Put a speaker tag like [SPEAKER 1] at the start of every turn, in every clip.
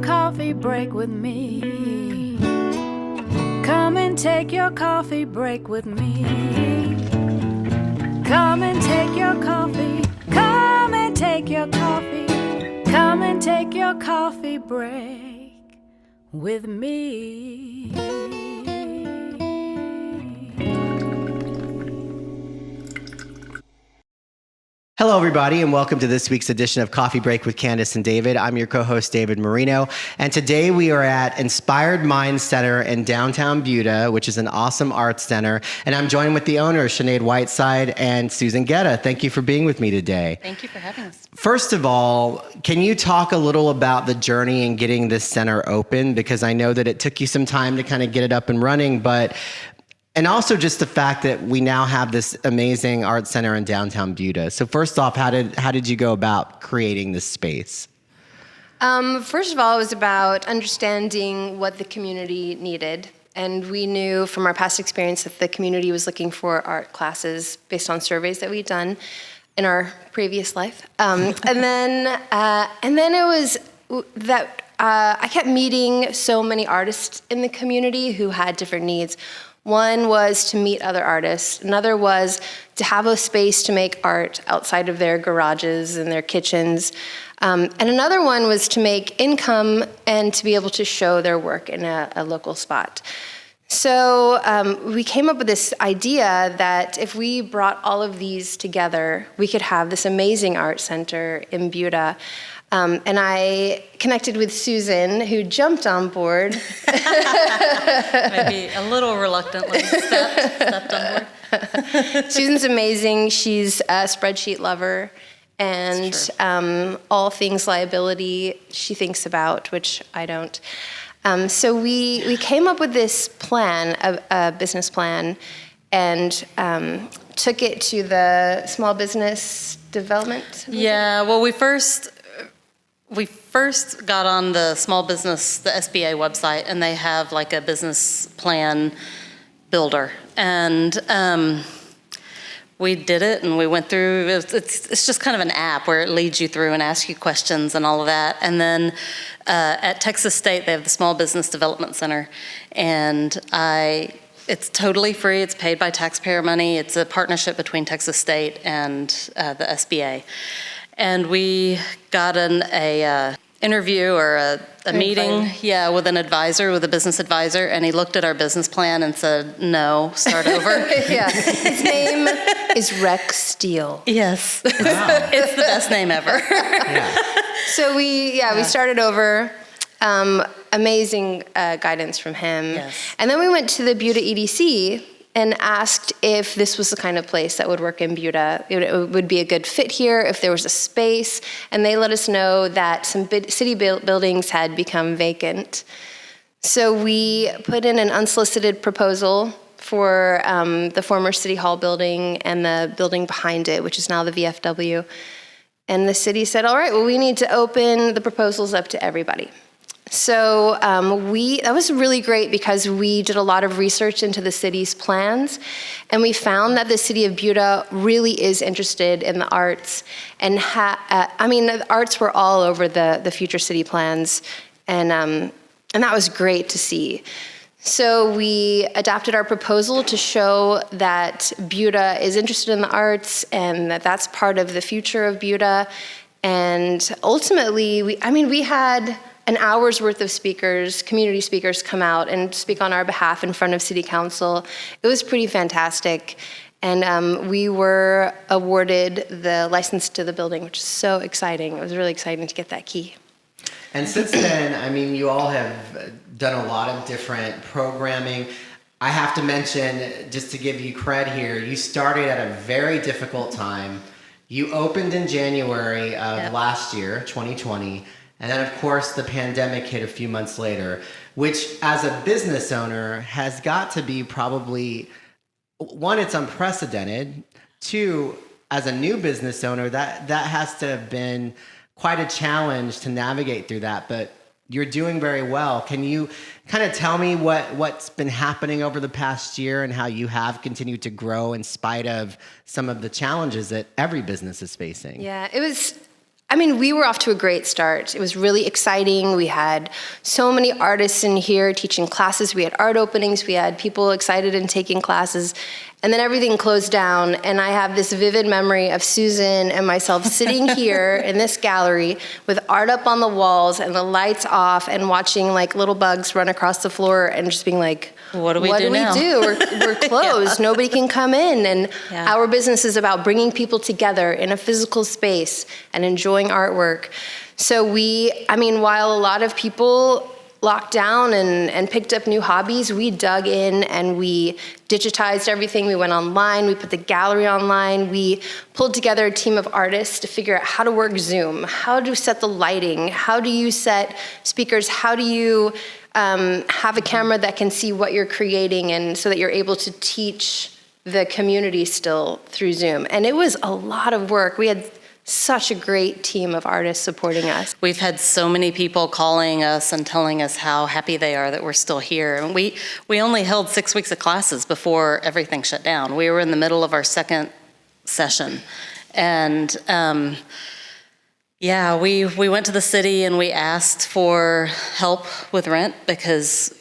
[SPEAKER 1] coffee break with me. Come and take your coffee break with me. Come and take your coffee. Come and take your coffee. Come and take your coffee break with me.
[SPEAKER 2] Hello, everybody, and welcome to this week's edition of Coffee Break with Candace and David. I'm your co-host, David Marino, and today we are at Inspired Minds Center in Downtown Buda, which is an awesome arts center, and I'm joined with the owners, Sinead Whiteside and Susan Guerra. Thank you for being with me today.
[SPEAKER 3] Thank you for having us.
[SPEAKER 2] First of all, can you talk a little about the journey in getting this center open? Because I know that it took you some time to kind of get it up and running, and also just the fact that we now have this amazing art center in downtown Buda. So first off, how did you go about creating this space?
[SPEAKER 4] First of all, it was about understanding what the community needed. And we knew from our past experience that the community was looking for art classes based on surveys that we'd done in our previous life. And then it was that I kept meeting so many artists in the community who had different needs. One was to meet other artists. Another was to have a space to make art outside of their garages and their kitchens. And another one was to make income and to be able to show their work in a local spot. So we came up with this idea that if we brought all of these together, we could have this amazing art center in Buda. And I connected with Susan, who jumped on board.
[SPEAKER 3] Maybe a little reluctantly stepped on board.
[SPEAKER 4] Susan's amazing. She's a spreadsheet lover, and all things liability she thinks about, which I don't. So we came up with this plan, a business plan, and took it to the Small Business Development.
[SPEAKER 3] Yeah, well, we first got on the small business, the SBA website, and they have like a business plan builder. And we did it, and we went through, it's just kind of an app where it leads you through and asks you questions and all of that. And then at Texas State, they have the Small Business Development Center. And it's totally free. It's paid by taxpayer money. It's a partnership between Texas State and the SBA. And we got an interview or a meeting, with an advisor, with a business advisor, and he looked at our business plan and said, no, start over.
[SPEAKER 4] Yeah, his name is Rex Steele.
[SPEAKER 3] Yes,
[SPEAKER 2] Wow.
[SPEAKER 3] it's the best name ever.
[SPEAKER 2] Yeah.
[SPEAKER 4] So we started over. Amazing guidance from him.
[SPEAKER 3] Yes.
[SPEAKER 4] And then we went to the Buda EDC and asked if this was the kind of place that would work in Buda. It would be a good fit here if there was a space. And they let us know that some city buildings had become vacant. So we put in an unsolicited proposal for the former City Hall building and the building behind it, which is now the VFW. And the city said, all right, well, we need to open the proposals up to everybody. So that was really great because we did a lot of research into the city's plans, and we found that the city of Buda really is interested in the arts. And the arts were all over the future city plans, and that was great to see. So we adapted our proposal to show that Buda is interested in the arts and that that's part of the future of Buda. And ultimately, we had an hour's worth of speakers, community speakers, come out and speak on our behalf in front of City Council. It was pretty fantastic. And we were awarded the license to the building, which is so exciting. It was really exciting to get that key.
[SPEAKER 2] And since then, you all have done a lot of different programming. I have to mention, just to give you cred here, you started at a very difficult time. You opened in January of last year, 2020. And then, of course, the pandemic hit a few months later, which, as a business owner, has got to be probably, one, it's unprecedented. Two, as a new business owner, that has to have been quite a challenge to navigate through that. But you're doing very well. Can you kind of tell me what's been happening over the past year and how you have continued to grow in spite of some of the challenges that every business is facing?
[SPEAKER 4] Yeah, it was I mean, we were off to a great start. It was really exciting. We had so many artists in here teaching classes. We had art openings. We had people excited and taking classes. And then everything closed down, and I have this vivid memory of Susan and myself sitting here in this gallery with art up on the walls and the lights off and watching like little bugs run across the floor and just being like,
[SPEAKER 3] what do we do now?
[SPEAKER 4] We're closed.
[SPEAKER 3] Yeah.
[SPEAKER 4] Nobody can come in. And
[SPEAKER 3] Yeah.
[SPEAKER 4] our business is about bringing people together in a physical space and enjoying artwork. So while a lot of people locked down and picked up new hobbies, we dug in and we digitized everything. We went online, we put the gallery online, we pulled together a team of artists to figure out how to work Zoom, how to set the lighting, how do you set speakers, how do you have a camera that can see what you're creating, and so that you're able to teach the community still through Zoom. And it was a lot of work. We had such a great team of artists supporting us.
[SPEAKER 3] We've had so many people calling us and telling us how happy they are that we're still here. And we only held 6 weeks of classes before everything shut down. We were in the middle of our second session. And we went to the city and we asked for help with rent because,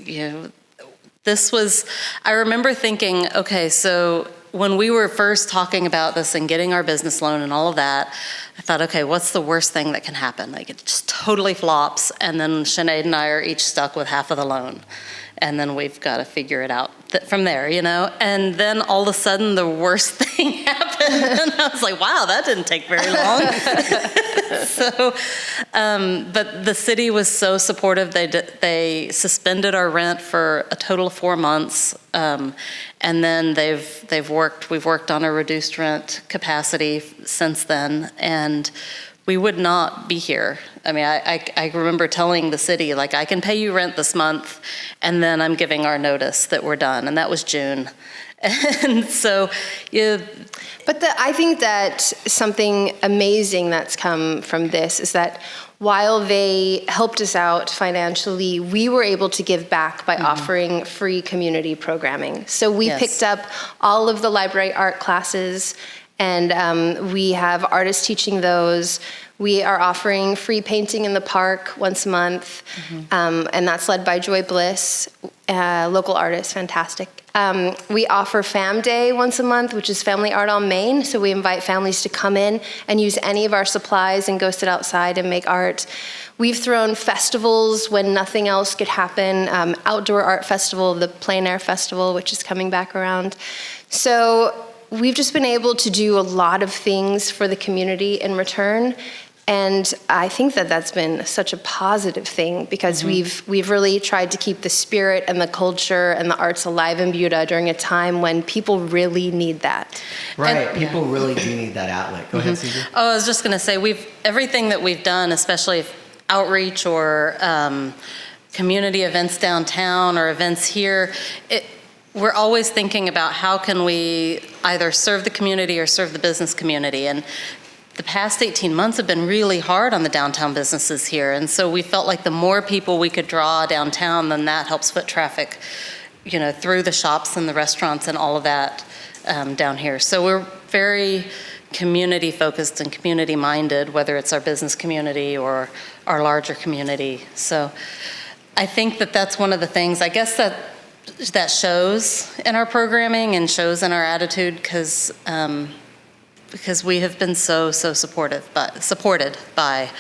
[SPEAKER 3] I remember thinking, okay, so when we were first talking about this and getting our business loan and all of that, I thought, okay, what's the worst thing that can happen? Like, it just totally flops, and then Sinead and I are each stuck with half of the loan. And then we've got to figure it out from there, And then all of a sudden, the worst thing happened. And I was like, wow, that didn't take very long. But the city was so supportive. They suspended our rent for a total of 4 months. And then we've worked on a reduced rent capacity since then. And we would not be here. I mean, I remember telling the city, like, I can pay you rent this month, and then I'm giving our notice that we're done, and that was June. And so,
[SPEAKER 4] But I think that something amazing that's come from this is that while they helped us out financially, we were able to give back by offering free community programming. So we picked up all of the library art classes, and we have artists teaching those. We are offering free painting in the park once a month, and that's led by Joy Bliss, local artist, fantastic. We offer Fam Day once a month, which is Family Art on Main, so we invite families to come in and use any of our supplies and go sit outside and make art. We've thrown festivals when nothing else could happen, Outdoor Art Festival, the Plein Air Festival, which is coming back around. So we've just been able to do a lot of things for the community in return. And I think that that's been such a positive thing because we've really tried to keep the spirit and the culture and the arts alive in Buda during a time when people really need that.
[SPEAKER 2] Right, people really do need that outlet. Go ahead, Susan.
[SPEAKER 3] Oh, I was just going to say, everything that we've done, especially outreach or community events downtown or events here, we're always thinking about how can we either serve the community or serve the business community. And the past 18 months have been really hard on the downtown businesses here. And so we felt like the more people we could draw downtown, then that helps foot traffic, through the shops and the restaurants and all of that down here. So we're very community focused and community minded, whether it's our business community or our larger community. So I think that that's one of the things, I guess, that shows in our programming and shows in our attitude because we have been so supported by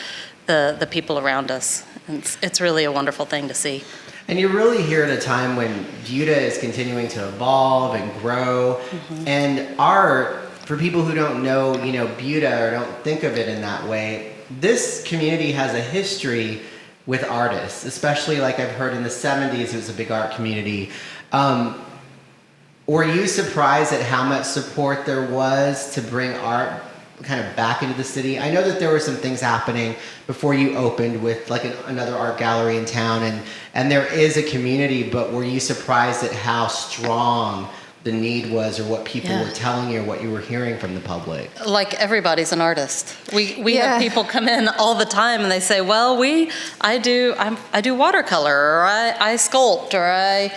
[SPEAKER 3] the people around us. And it's really a wonderful thing to see.
[SPEAKER 2] And you're really here at a time when Buda is continuing to evolve and grow. And art, for people who don't know, Buda or don't think of it in that way, this community has a history with artists, especially like I've heard in the 70s, it was a big art community. Were you surprised at how much support there was to bring art kind of back into the city? I know that there were some things happening before you opened with like another art gallery in town, and there is a community, but were you surprised at how strong the need was, or what people were telling you, or what you were hearing from the public?
[SPEAKER 3] Like, everybody's an artist. We have people come in all the time and they say, well, I do watercolor, or I sculpt, or I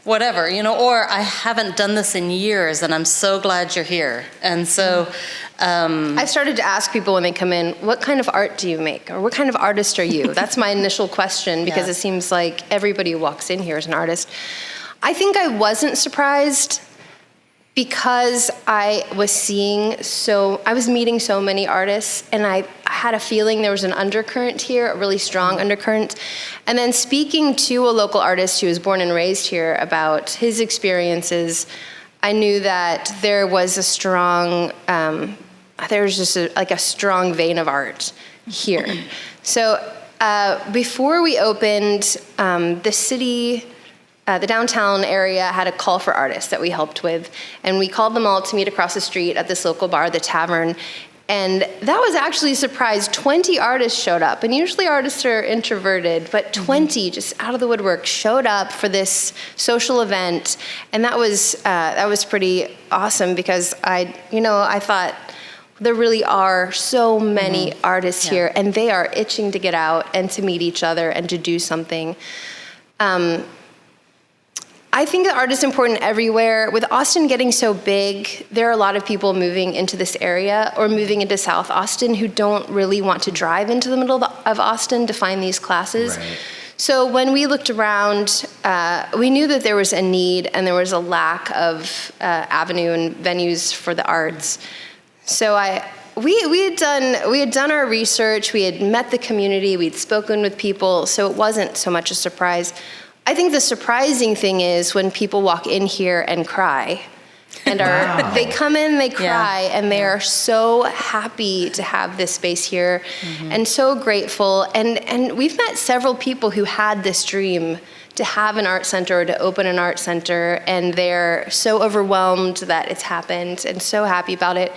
[SPEAKER 3] whatever, or I haven't done this in years and I'm so glad you're here. And so
[SPEAKER 4] I've started to ask people when they come in, what kind of art do you make? Or what kind of artist are you? That's my initial question, because it seems like everybody who walks in here is an artist. I think I wasn't surprised because I was meeting so many artists, and I had a feeling there was an undercurrent here, a really strong undercurrent. And then speaking to a local artist who was born and raised here about his experiences, I knew that there was a strong, there's just a strong vein of art here. So before we opened, the city, the downtown area had a call for artists that we helped with, and we called them all to meet across the street at this local bar, the Tavern. And that was actually a surprise. 20 artists showed up, and usually artists are introverted, but 20 just out of the woodwork showed up for this social event, and that was pretty awesome, because I thought there really are so many artists here, and they are itching to get out and to meet each other and to do something. I think that art is important everywhere. With Austin getting so big, there are a lot of people moving into this area or moving into South Austin who don't really want to drive into the middle of Austin to find these classes. Right. So when we looked around, we knew that there was a need and there was a lack of avenue and venues for the arts. So we had done our research, we had met the community, we'd spoken with people, so it wasn't so much a surprise. I think the surprising thing is when people walk in here and cry. And they come in, they cry, and they are so happy to have this space here, and so grateful. And we've met several people who had this dream to have an art center or to open an art center, and they're so overwhelmed that it's happened and so happy about it.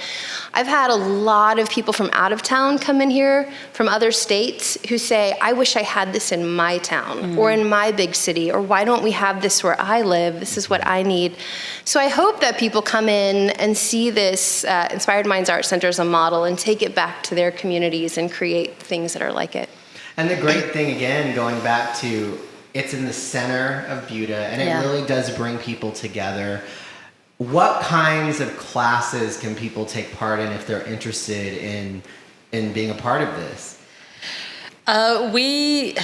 [SPEAKER 4] I've had a lot of people from out of town come in here from other states who say, I wish I had this in my town or in my big city, or why don't we have this where I live? This is what I need. So I hope that people come in and see this Inspired Minds Art Center as a model and take it back to their communities and create things that are like it.
[SPEAKER 2] And the great thing, again, going back to, it's in the center of Buda, and it really does bring people together. What kinds of classes can people take part in if they're interested in being a part of this? We've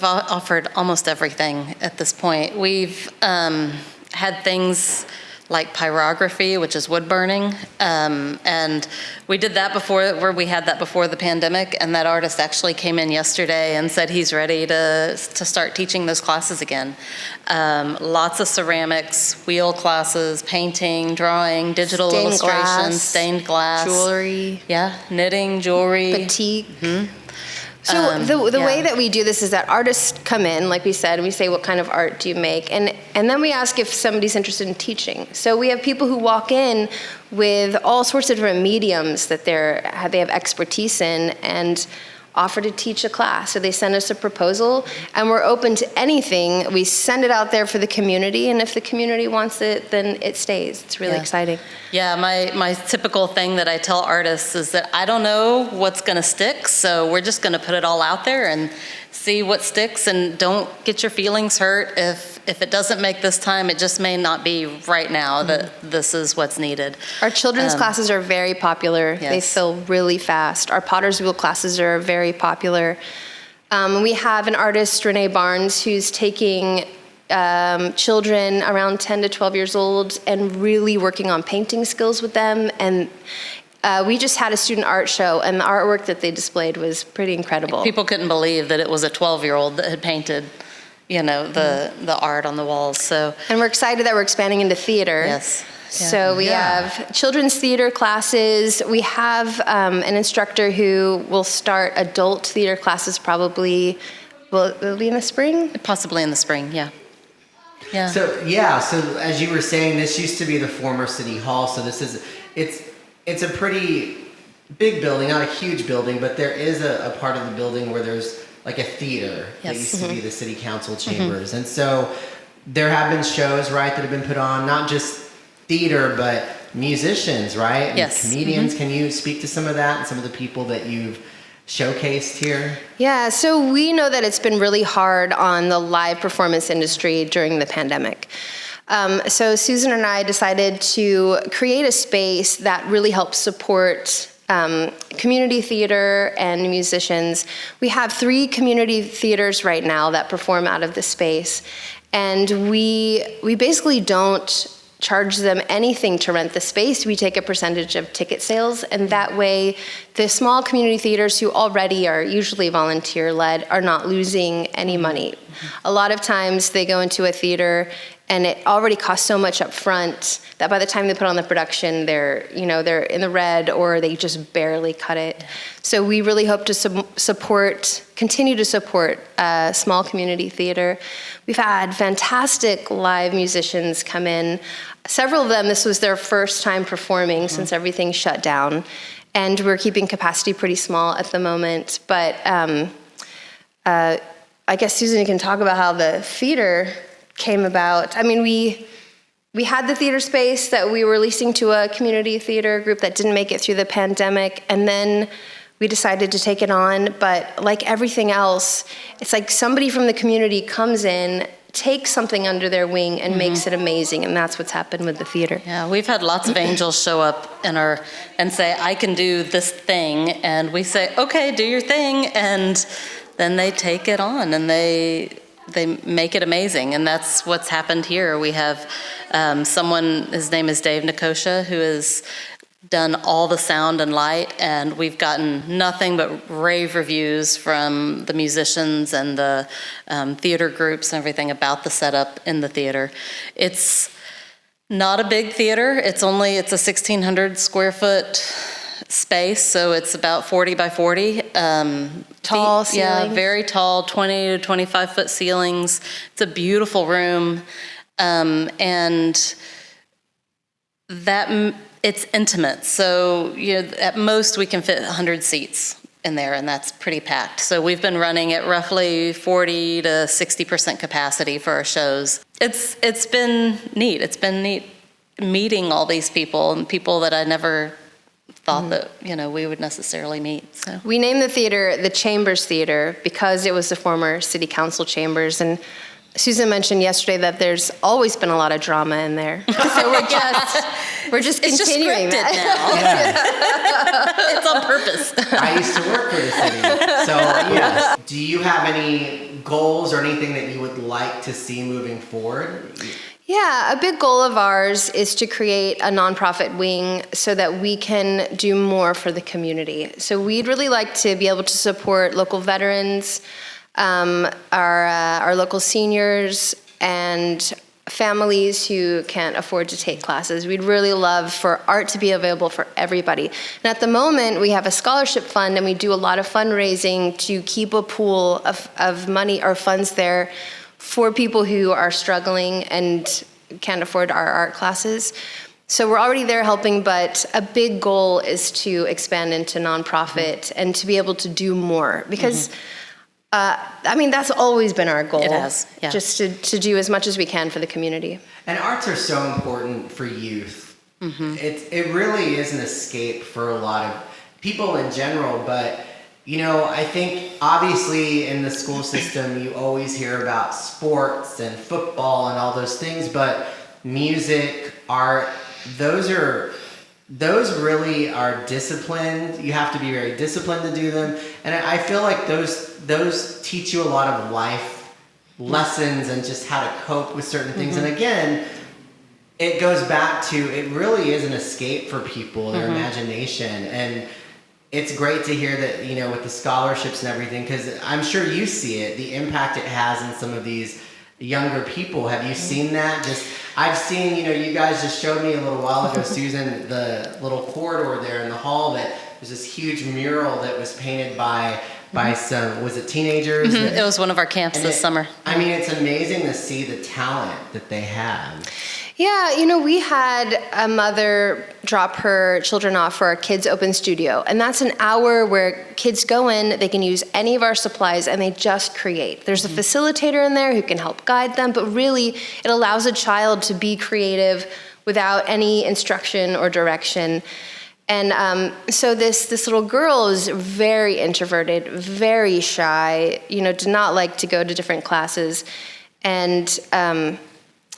[SPEAKER 3] offered almost everything at this point. We've had things like pyrography, which is wood burning, and we did that before the pandemic, and that artist actually came in yesterday and said he's ready to start teaching those classes again. Lots of ceramics, wheel classes, painting, drawing, digital illustrations, stained glass,
[SPEAKER 4] jewelry,
[SPEAKER 3] knitting, jewelry,
[SPEAKER 4] batik. So the way that we do this is that artists come in, like we said, and we say, what kind of art do you make? And then we ask if somebody's interested in teaching. So we have people who walk in with all sorts of different mediums that they have expertise in and offer to teach a class. So they send us a proposal, and we're open to anything. We send it out there for the community, and if the community wants it, then it stays. It's really exciting.
[SPEAKER 3] Yeah, my typical thing that I tell artists is that I don't know what's going to stick, so we're just going to put it all out there and see what sticks, and don't get your feelings hurt if it doesn't make this time. It just may not be right now that this is what's needed.
[SPEAKER 4] Our children's classes are very popular.
[SPEAKER 3] Yes.
[SPEAKER 4] They fill really fast. Our Potter's Wheel classes are very popular. We have an artist, Renee Barnes, who's taking children around 10 to 12 years old and really working on painting skills with them. And we just had a student art show, and the artwork that they displayed was pretty incredible.
[SPEAKER 3] People couldn't believe that it was a 12-year-old that had painted, the art on the walls. So,
[SPEAKER 4] and we're excited that we're expanding into theater.
[SPEAKER 3] Yes. Yeah.
[SPEAKER 4] So we have children's theater classes. We have an instructor who will start adult theater classes probably. Will it be in the spring?
[SPEAKER 3] Possibly in the spring, yeah. Yeah.
[SPEAKER 2] So as you were saying, this used to be the former city hall. So it's a pretty big building, not a huge building, but there is a part of the building where there's like a theater that used to be the city council chambers. And so there have been shows, right, that have been put on, not just theater, but musicians, right? And
[SPEAKER 3] yes.
[SPEAKER 2] Comedians. Can you speak to some of that and some of the people that you've showcased here?
[SPEAKER 4] Yeah, so we know that it's been really hard on the live performance industry during the pandemic. So Susan and I decided to create a space that really helps support community theater and musicians. We have 3 community theaters right now that perform out of the space, and we basically don't charge them anything to rent the space. We take a percentage of ticket sales, and that way the small community theaters who already are usually volunteer-led are not losing any money. A lot of times they go into a theater and it already costs so much up front that by the time they put on the production, they're in the red, or they just barely cut it. So we really hope to continue to support small community theater. We've had fantastic live musicians come in. Several of them, this was their first time performing since everything shut down. And we're keeping capacity pretty small at the moment. But I guess, Susan, you can talk about how the theater came about. I mean, we had the theater space that we were leasing to a community theater group that didn't make it through the pandemic, and then we decided to take it on. But like everything else, it's like somebody from the community comes in, takes something under their wing, and makes it amazing, and that's what's happened with the theater.
[SPEAKER 3] Yeah, we've had lots of angels show up and say, I can do this thing, and we say, okay, do your thing, and then they take it on, and they make it amazing, and that's what's happened here. We have someone, his name is Dave Nikosha, who has done all the sound and light, and we've gotten nothing but rave reviews from the musicians and the theater groups and everything about the setup in the theater. It's not a big theater. It's a 1,600 square foot space, so it's about 40 by 40.
[SPEAKER 4] Tall ceilings.
[SPEAKER 3] Yeah, very tall, 20 to 25 foot ceilings. It's a beautiful room, and that it's intimate. So at most we can fit 100 seats in there, and that's pretty packed. So we've been running at roughly 40 to 60% capacity for our shows. It's been neat. It's been neat meeting all these people, and people that I never thought that we would necessarily meet. So
[SPEAKER 4] we named the theater the Chambers Theater because it was the former city council chambers, and Susan mentioned yesterday that there's always been a lot of drama in there. So we're just continuing
[SPEAKER 3] it's just scripted
[SPEAKER 4] that.
[SPEAKER 3] now. It's on purpose.
[SPEAKER 2] I used to work for the city. So, yes. Do you have any goals or anything that you would like to see moving forward?
[SPEAKER 4] Yeah, a big goal of ours is to create a nonprofit wing so that we can do more for the community. So we'd really like to be able to support local veterans, our local seniors, and families who can't afford to take classes. We'd really love for art to be available for everybody. And at the moment, we have a scholarship fund, and we do a lot of fundraising to keep a pool of money or funds there for people who are struggling and can't afford our art classes. So we're already there helping, but a big goal is to expand into nonprofit and to be able to do more, because that's always been our goal.
[SPEAKER 3] It has, yeah.
[SPEAKER 4] Just to do as much as we can for the community.
[SPEAKER 2] And arts are so important for youth. It really is an escape for a lot of people in general, but I think obviously in the school system you always hear about sports and football and all those things, but music, art, those really are disciplined. You have to be very disciplined to do them, and I feel like those teach you a lot of life lessons and just how to cope with certain things. And again, it goes back to, it really is an escape for people, their imagination. And it's great to hear that, with the scholarships and everything, because I'm sure you see it, the impact it has in some of these younger people. Have you seen that? I've seen, you guys just showed me a little while ago, Susan, the little corridor there in the hall, that there's this huge mural that was painted by some, was it teenagers?
[SPEAKER 3] It was one of our camps this summer.
[SPEAKER 2] I mean, it's amazing to see the talent that they have.
[SPEAKER 4] Yeah, we had a mother drop her children off for our kids' open studio, and that's an hour where kids go in, they can use any of our supplies, and they just create. There's a facilitator in there who can help guide them, but really it allows a child to be creative without any instruction or direction. And so this little girl is very introverted, very shy, did not like to go to different classes, and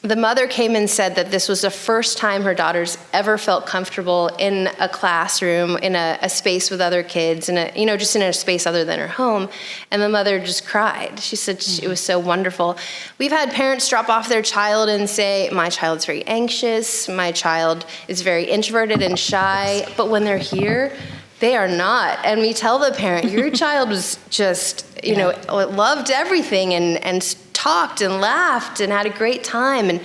[SPEAKER 4] the mother came and said that this was the first time her daughters ever felt comfortable in a classroom, in a space with other kids, just in a space other than her home. And the mother just cried. She said it was so wonderful. We've had parents drop off their child and say, my child's very anxious, my child is very introverted and shy, but when they're here, they are not. And we tell the parent, your child was just, loved everything and talked and laughed and had a great time. And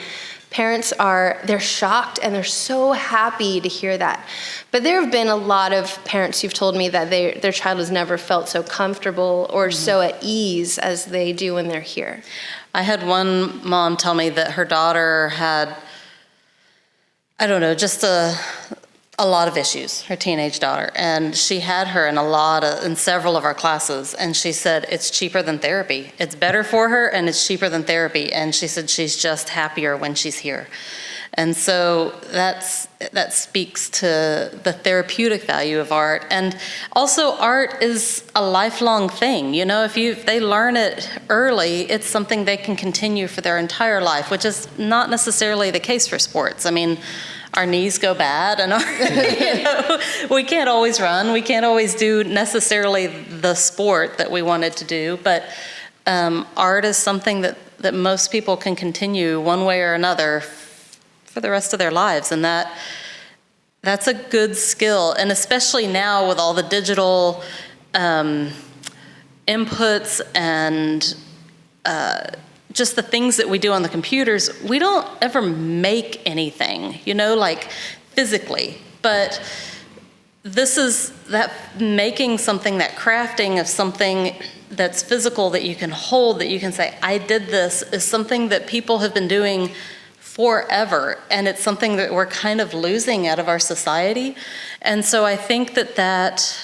[SPEAKER 4] parents they're shocked and they're so happy to hear that. But there have been a lot of parents who've told me that their child has never felt so comfortable or so at ease as they do when they're here.
[SPEAKER 3] I had one mom tell me that her daughter had, just a lot of issues, her teenage daughter, and she had her in several of our classes, and she said it's cheaper than therapy. It's better for her and it's cheaper than therapy, and she said she's just happier when she's here. And so that speaks to the therapeutic value of art. And also art is a lifelong thing. If they learn it early, it's something they can continue for their entire life, which is not necessarily the case for sports. Our knees go bad, and we can't always run. We can't always do necessarily the sport that we wanted to do, but art is something that most people can continue one way or another for the rest of their lives, and that's a good skill. And especially now with all the digital inputs and just the things that we do on the computers, we don't ever make anything, physically. But this is that making something, that crafting of something that's physical that you can hold, that you can say, I did this, is something that people have been doing forever. And it's something that we're kind of losing out of our society. And so I think that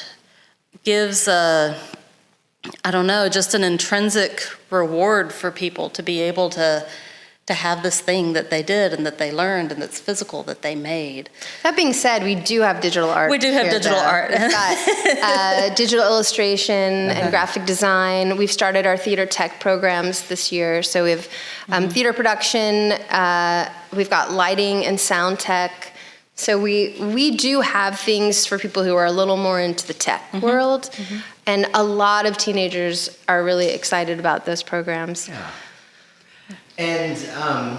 [SPEAKER 3] gives just an intrinsic reward for people to be able to have this thing that they did and that they learned and that's physical that they made.
[SPEAKER 4] That being said, we do have digital art.
[SPEAKER 3] We do have digital art.
[SPEAKER 4] We've got digital illustration and graphic design. We've started our theater tech programs this year. So we have theater production, we've got lighting and sound tech. So we do have things for people who are a little more into the tech world. And a lot of teenagers are really excited about those programs.
[SPEAKER 2] Yeah. And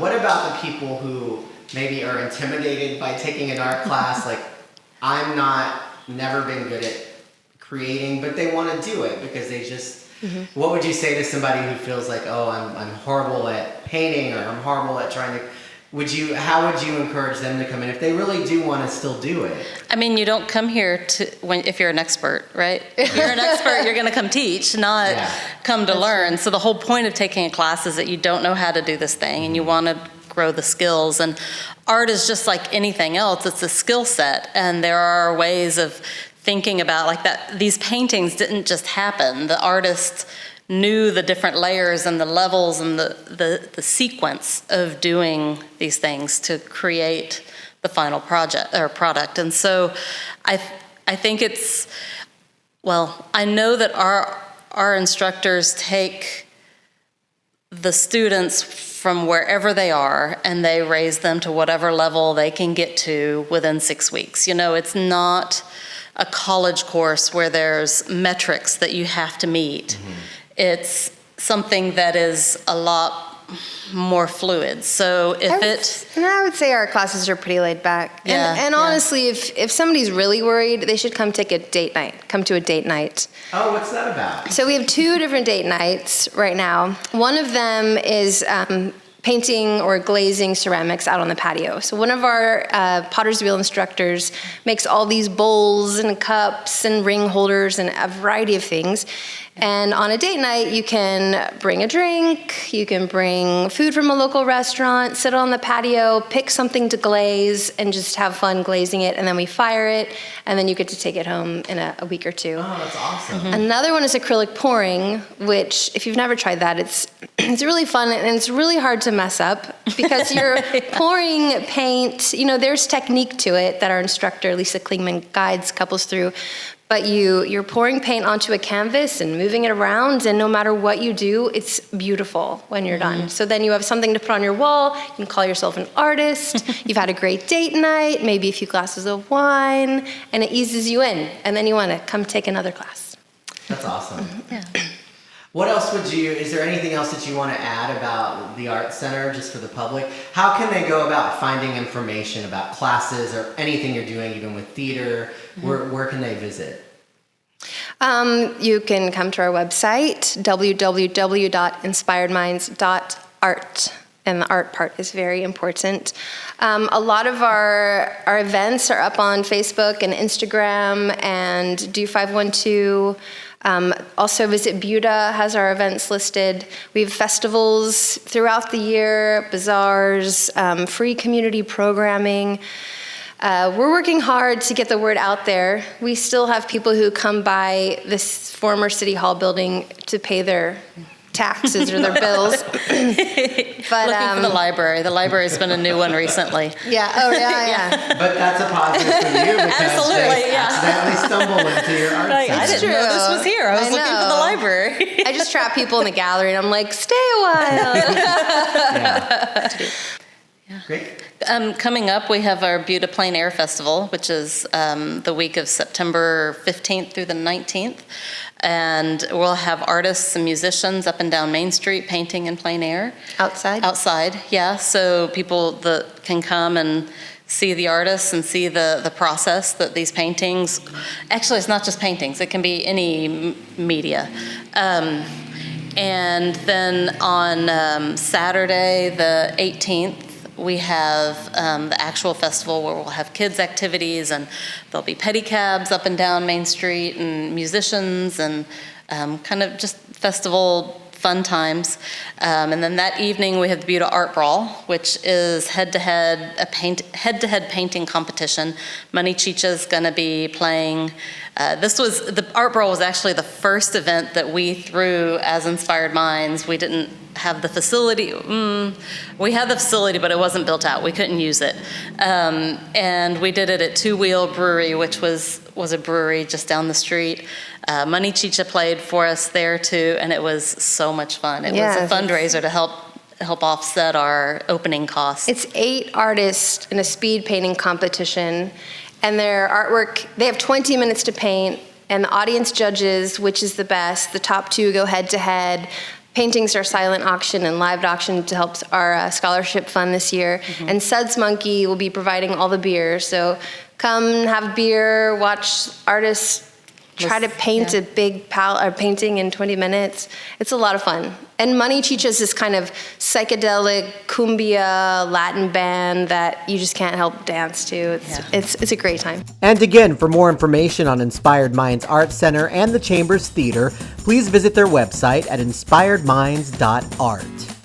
[SPEAKER 2] what about the people who maybe are intimidated by taking an art class? Like, never been good at creating, but they want to do it because they just, what would you say to somebody who feels like, oh, I'm horrible at painting, or I'm horrible at trying to, how would you encourage them to come in if they really do want to still do it?
[SPEAKER 3] You don't come here if you're an expert, right? If you're an expert, you're going to come teach, not come to learn. So the whole point of taking a class is that you don't know how to do this thing and you want to grow the skills. And art is just like anything else. It's a skill set. And there are ways of thinking about like that. These paintings didn't just happen. The artist knew the different layers and the levels and the sequence of doing these things to create the final project or product. And so I think I know that our instructors take the students from wherever they are and they raise them to whatever level they can get to within 6 weeks. It's not a college course where there's metrics that you have to meet. It's something that is a lot more fluid. So
[SPEAKER 4] I would say our classes are pretty laid back. And honestly, if somebody's really worried, they should come to a date night.
[SPEAKER 2] Oh, what's that about?
[SPEAKER 4] So we have 2 different date nights right now. One of them is painting or glazing ceramics out on the patio. So one of our Potter's Wheel instructors makes all these bowls and cups and ring holders and a variety of things. And on a date night, you can bring a drink, you can bring food from a local restaurant, sit on the patio, pick something to glaze, and just have fun glazing it. And then we fire it, and then you get to take it home in a week or 2.
[SPEAKER 2] Oh, that's awesome.
[SPEAKER 4] Another one is acrylic pouring, which, if you've never tried that, it's really fun, and it's really hard to mess up because you're pouring paint. You know, there's technique to it that our instructor, Lisa Klingman, guides couples through. But you're pouring paint onto a canvas and moving it around, and no matter what you do, it's beautiful when you're done. So then you have something to put on your wall. You can call yourself an artist. You've had a great date night, maybe a few glasses of wine, and it eases you in. And then you want to come take another class.
[SPEAKER 2] That's awesome.
[SPEAKER 3] Yeah.
[SPEAKER 2] What else is there anything else that you want to add about the Art Center just for the public? How can they go about finding information about classes or anything you're doing, even with theater? Where can they visit?
[SPEAKER 4] You can come to our website, www.inspiredminds.art. And the art part is very important. A lot of our events are up on Facebook and Instagram and Do 512. Also Visit Buda has our events listed. We have festivals throughout the year, bazaars, free community programming. We're working hard to get the word out there. We still have people who come by this former City Hall building to pay their taxes or their bills. But
[SPEAKER 3] Looking for the library. The library's been a new one recently.
[SPEAKER 4] Yeah. Oh, yeah.
[SPEAKER 2] But that's a positive for you because
[SPEAKER 3] Absolutely,
[SPEAKER 2] they accidentally stumble into your art
[SPEAKER 3] Like,
[SPEAKER 2] center.
[SPEAKER 3] I didn't know this was here. I was looking for the library.
[SPEAKER 4] I just trap people in the gallery, and I'm like, stay a while.
[SPEAKER 2] Yeah. Great.
[SPEAKER 3] Coming up, we have our Buda Plein Air Festival, which is the week of September 15th through the 19th. And we'll have artists and musicians up and down Main Street painting in plein air.
[SPEAKER 4] Outside?
[SPEAKER 3] Outside, yeah. So people that can come and see the artists and see the process that these paintings, actually it's not just paintings, it can be any media. And then on Saturday the 18th, we have the actual festival where we'll have kids' activities, and there'll be pedicabs up and down Main Street and musicians and kind of just festival fun times. And then that evening we have the Buda Art Brawl, which is head-to-head painting competition. Money Chicha's going to be playing. The Art Brawl was actually the first event that we threw as Inspired Minds. We didn't have the facility. We had the facility, but it wasn't built out. We couldn't use it. And we did it at Two Wheel Brewery, which was a brewery just down the street. Money Chicha played for us there too, and it was so much fun. It was a fundraiser to help offset our opening costs.
[SPEAKER 4] It's 8 artists in a speed painting competition, and their artwork, they have 20 minutes to paint, and the audience judges which is the best. The top 2 go head to head. Paintings are silent auction and live auction to help our scholarship fund this year. And Suds Monkey will be providing all the beer. So come have beer, watch artists try to paint a big painting in 20 minutes. It's a lot of fun. And Money Chicha is this kind of psychedelic cumbia Latin band that you just can't help dance to. It's a great time.
[SPEAKER 2] And again, for more information on Inspired Minds Art Center and the Chambers Theater, please visit their website at inspiredminds.art.